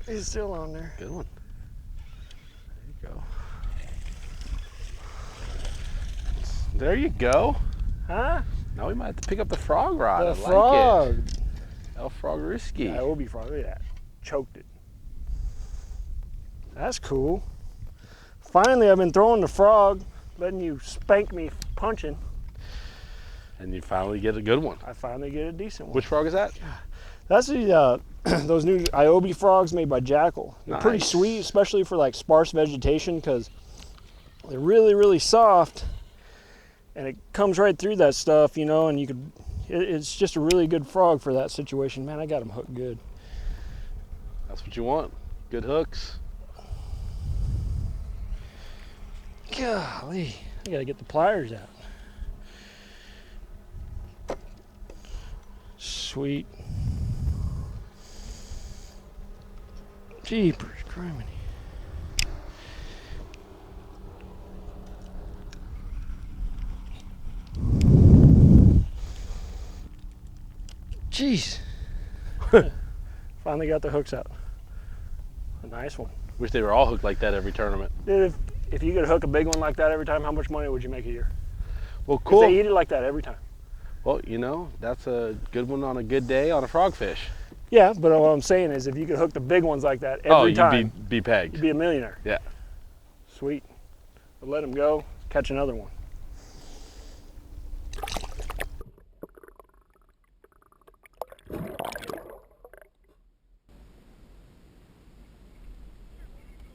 He's still on there. Good one. There you go. There you go. Huh? Now we might have to pick up the frog rod. The I frog. like it. El Frog Risky. Yeah, it will be frog. Look at that. Choked it. That's cool. Finally, I've been throwing the frog, letting you spank me punching. And you finally get a good one. I finally get a decent one. Which frog is that? That's the those new Iobi frogs made by Jackal. They're pretty Nice. sweet, especially for like sparse vegetation, because they're really, really soft, and it comes right through that stuff, you know. And you could, it's just a really good frog for that situation. Man, I got them hooked good. That's what you want. Good hooks. Golly, I gotta get the pliers out. Sweet. Jeepers, criminy. Jeez. Finally got the hooks out. A nice one. Wish they were all hooked like that every tournament. Dude, if you could hook a big one like that every time, how much money would you make a year? Well, cool. If they eat it like that every time. Well, you know, that's a good one on a good day on a frogfish. Yeah, but what I'm saying is if you could hook the big ones like that every time, you'd be pegged. you'd be a millionaire. Yeah. Sweet. But let them go, catch another one.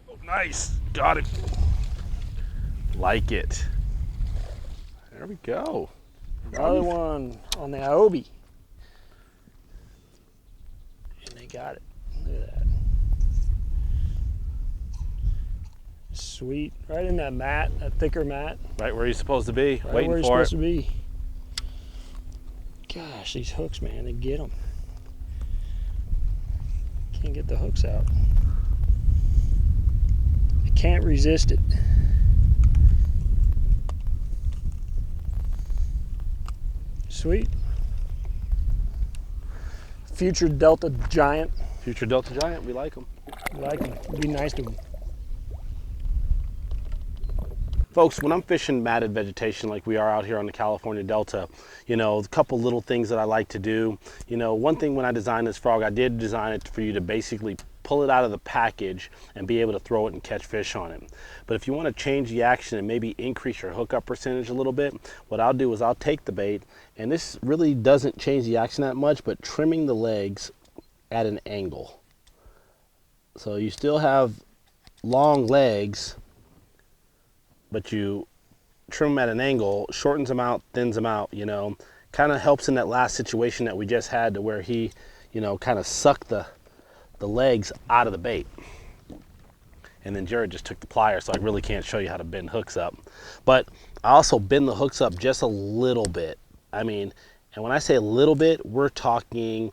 Oh, nice. Got it. Like it. There we go. Another one on the Iobi. And they got it. Look at that. Sweet. Right in that mat, that thicker mat. Right where you're supposed to be, Right waiting where you're for it. supposed to be. Gosh, these hooks, man, they get them. Can't get the hooks out. I can't resist it. Sweet. Future Delta Giant. Future Delta Giant, we like them. I like them. Be nice to them. Folks, when I'm fishing matted vegetation like we are out here on the California Delta, you know, a couple little things that I like to do. You know, one thing when I designed this frog, I did design it for you to basically pull it out of the package and be able to throw it and catch fish on it. But if you want to change the action and maybe increase your hookup percentage a little bit, what I'll do is I'll take the bait, and this really doesn't change the action that much, but trimming the legs at an angle. So you still have long legs, but you trim them at an angle, shortens them out, thins them out, you know, kind of helps in that last situation that we just had to where he, you know, kind of sucked the legs out of the bait. And then Jared just took the pliers, so I really can't show you how to bend hooks up. But I also bend the hooks up just a little bit. I mean, and when I say a little bit, we're talking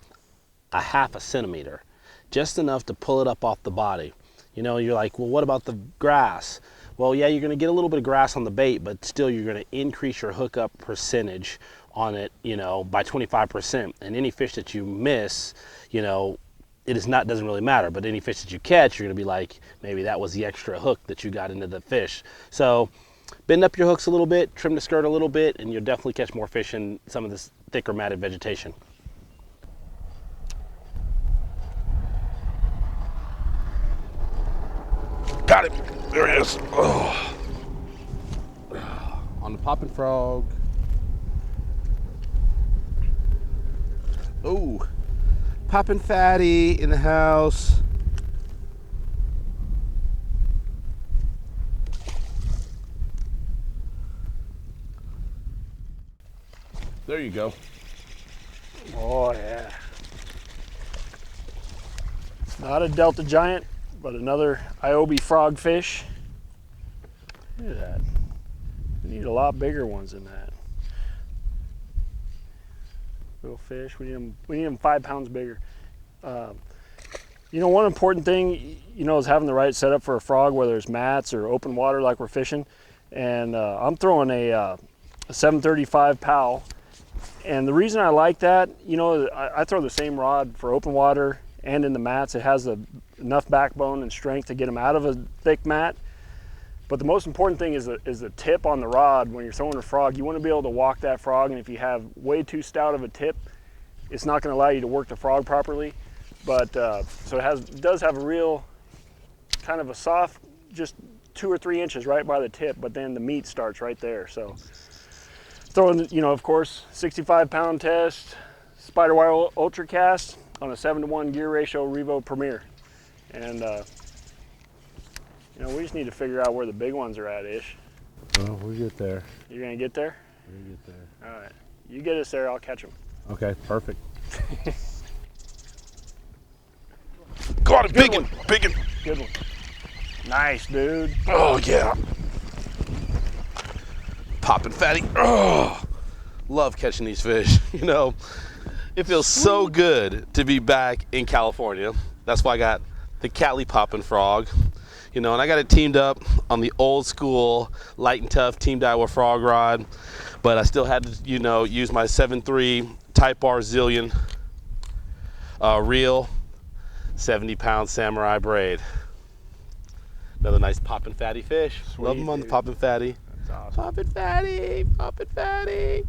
a half a centimeter, just enough to pull it up off the body. You know, you're like, well, what about the grass? Well, yeah, you're going to get a little bit of grass on the bait, but still you're going to increase your hookup percentage on it, you know, by 25%. And any fish that you miss, you know, doesn't really matter, but any fish that you catch, you're going to be like, maybe that was the extra hook that you got into the fish. So bend up your hooks a little bit, trim the skirt a little bit, and you'll definitely catch more fish in some of this thicker matted vegetation. Got it. There it is. Oh. On the popping frog. Oh, popping fatty in the house. There you go. Oh, yeah. Not a Delta Giant, but another Iobi frogfish. Look at that. We need a lot bigger ones than that. Little fish, we need them 5 pounds bigger. You know, one important thing, you know, is having the right setup for a frog, whether it's mats or open water like we're fishing. And I'm throwing a 735 POW. And the reason I like that, you know, I throw the same rod for open water and in the mats. It has the enough backbone and strength to get them out of a thick mat. But the most important thing is the tip on the rod. When you're throwing a frog, you want to be able to walk that frog, and if you have way too stout of a tip, it's not going to allow you to work the frog properly. But so it does have a real kind of a soft, just 2 or 3 inches right by the tip, but then the meat starts right there. So throwing, you know, of course, 65-pound test, spider wire ultra cast on a 7-to-1 gear ratio Revo Premier. And you know, we just need to figure out where the big ones are at, Ish. Well, we'll get there. You're gonna get there? We'll get there. All right, you get us there, I'll catch them. Okay, perfect. Got it, big one, big one. Good one. Nice, dude. Oh yeah. Popping fatty. Oh, Love catching these fish. You know, it feels so good to be back in California. That's why I got the Cali popping frog. You know, and I got it teamed up on the old school light and tough Team Daiwa frog rod, but I still had to, you know, use my 7.3 Type R Zillion reel, 70-pound samurai braid. Another nice poppin' fatty fish. Sweet, Love them on dude. the poppin' fatty. That's awesome. Poppin' fatty, poppin' fatty.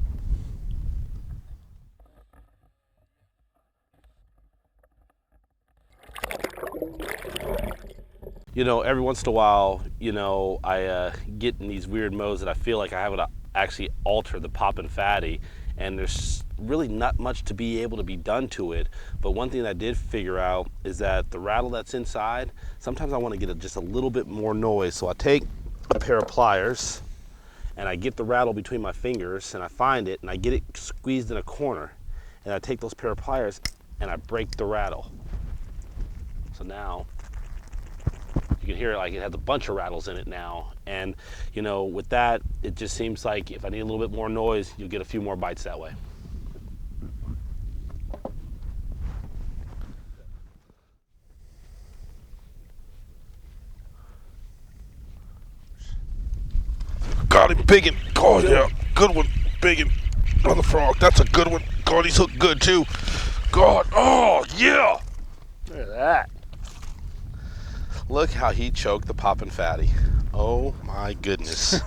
You know, every once in a while, you know, I get in these weird modes that I feel like I have to actually alter the poppin' fatty, and there's really not much to be able to be done to it. But one thing that I did figure out is that the rattle that's inside, sometimes I want to get just a little bit more noise. So I take a pair of pliers and I get the rattle between my fingers and I find it and I get it squeezed in a corner, and I take those pair of pliers and I break the rattle. So now you can hear it like it has a bunch of rattles in it now. And you know, with that, it just seems like if I need a little bit more noise, you'll get a few more bites that way. got him, big one. Oh yeah, good one, big one. Another frog. That's a good one. God, he's hooked good too. God, oh yeah. Look at that. Look how he choked the poppin' fatty. Oh my goodness.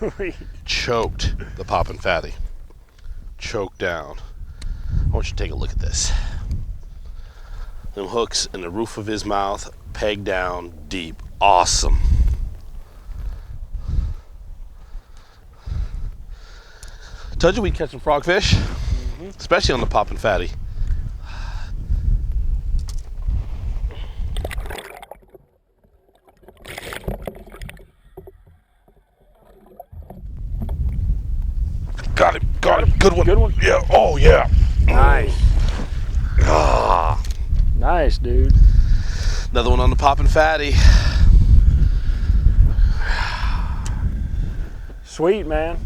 Choked the poppin' fatty. Choked down. I want you to take a look at this. Them hooks in the roof of his mouth, pegged down deep. Awesome. Told you we'd catch some frogfish, especially on the poppin' fatty. Got him, got him. Good one. Good one. Yeah, oh yeah. Nice. Ah. Nice, dude. Another one on the poppin' fatty. Sweet, man.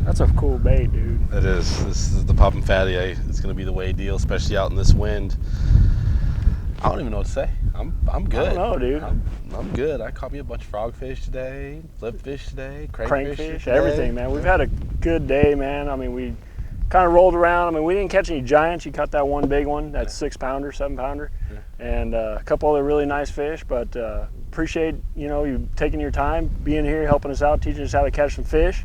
That's a cool bait, dude. It is. This is the poppin' fatty. It's going to be the way deal, especially out in this wind. I don't even know what to say. I'm good. I don't know, dude. I'm good. I caught me a bunch of frogfish today, flipfish today, crankfish today. Everything, man. We've had a good day, man. I mean, we kind of rolled around. I mean, we didn't catch any giants. You caught that one big one, that 6-pounder, 7-pounder, and a couple other really nice fish. But appreciate, you know, you taking your time, being here, helping us out, teaching us how to catch some fish.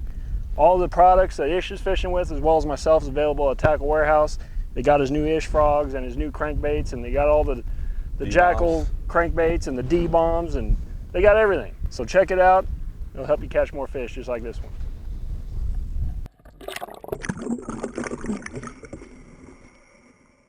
All the products that Ish is fishing with, as well as myself, is available at Tackle Warehouse. They got his new Ish frogs and his new crankbaits, and they got all the Jackal crankbaits and the D-bombs, and they got everything. So check it out. It'll help you catch more fish just like this one.